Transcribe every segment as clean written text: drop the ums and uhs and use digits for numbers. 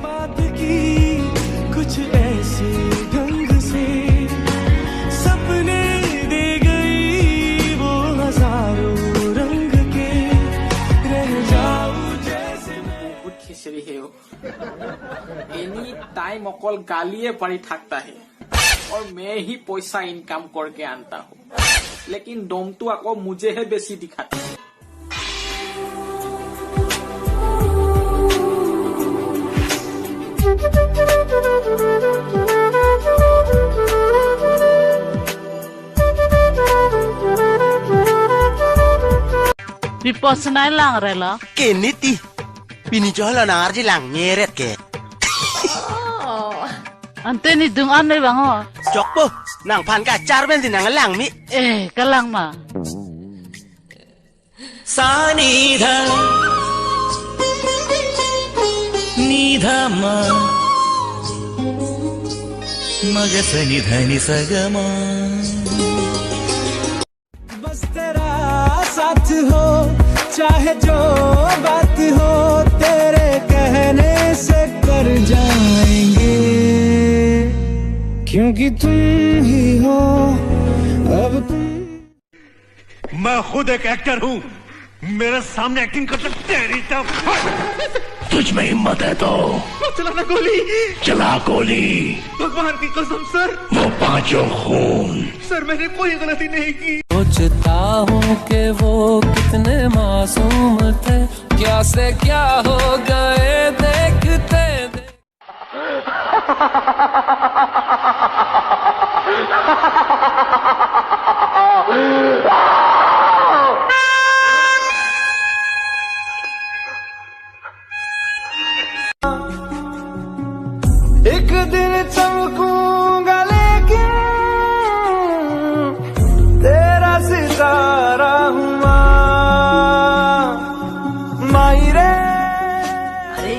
बात की कुछ ऐसे ढंग से सपने दे गई वो हजारों रंग के रह जाऊं जैसे बहुत खिचड़ी है वो। एनी टाइम अकल गालिए पड़ी थकता है और मैं ही पैसा इनकम करके आनता हूँ, लेकिन दम तो आको मुझे है बेसी दिखाती है। Piposnay lang rela. Kiniti. Pinijolo na arji lang nyeret ke. Ante ni dung ano bang ho? Jokpo, nang pan ka charben din nang lang mi. Kalang ma. सानिधा निधा मा मगस निधनि सगमा बस तेरा साथ हो चाहे जो बात हो तेरे कहने से कर जाएंगे क्योंकि तुम ही हो अब तुम। मैं खुद एक एक्टर हूँ, मेरे सामने एक्टिंग करता तेरी तो तुझ में हिम्मत है तो चलाना गोली, चला गोली। भगवान की कसम सर, वो पांचों खून। सर मैंने कोई गलती नहीं की। सोचता हूँ कि वो कितने मासूम थे, क्या से क्या हो गए देखते एक दिन चमकूंगा लेकिन तेरा सितारा हूँ माई रे। अरे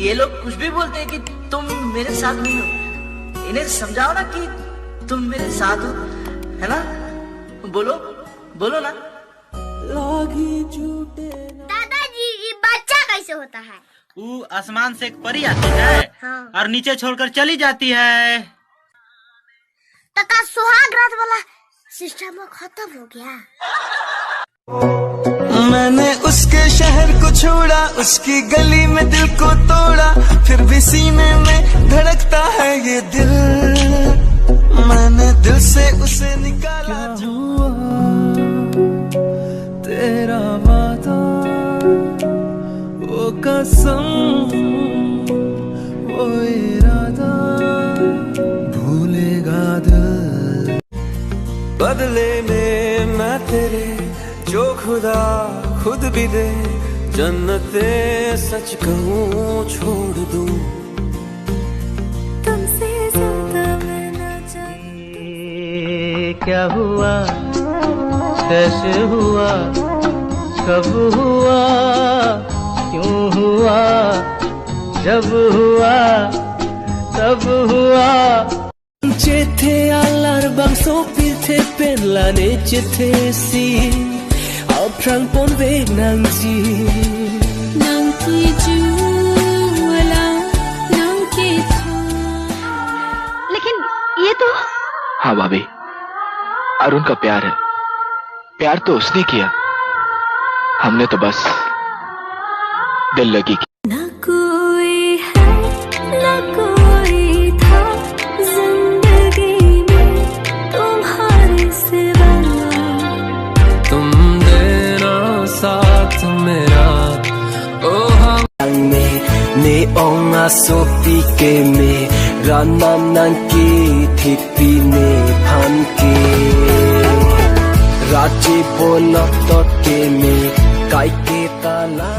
ये लोग कुछ भी बोलते हैं कि तुम मेरे साथ नहीं हो, इन्हें समझाओ ना कि तुम मेरे साथ हो, है ना? बोलो बोलो ना। दादाजी ये बच्चा कैसे होता है? वो आसमान से एक परी आती है और नीचे छोड़कर चली जाती है। तो का सुहाग रात वाला सिस्टम खत्म हो गया? मैंने उसके शहर को छोड़ा, उसकी गली में दिल को तोड़ा, फिर भी सीने में धड़कता है ये दिल। मैंने दिल से उसे निकाला। तेरा वादा वो कसम वो इरादा भूलेगा दिल। बदले में मैं तेरे जो खुदा खुद भी दे, जन्नते सच कहूँ छोड़ दूँ। तुमसे ज्यादा मैं ना जानती। क्या हुआ कैसे हुआ कब हुआ क्यों हुआ, जब हुआ तब हुआ। Cete alar bang sopir te penla ne cete si aprang pon ve nang ji जुला नंग की था। लेकिन ये तो। हाँ भाभी, अरुण का प्यार है। प्यार तो उसने किया, हमने तो बस दिल लगी की। ना कोई है ना कोई था जिंदगी में तुम्हारे सिवा। तुम देना साथ मेरा ओ हम में ने ओंगा सोपी के में राना नंकी थिपी ने भान के राजे बोला तो के में काय के ताला।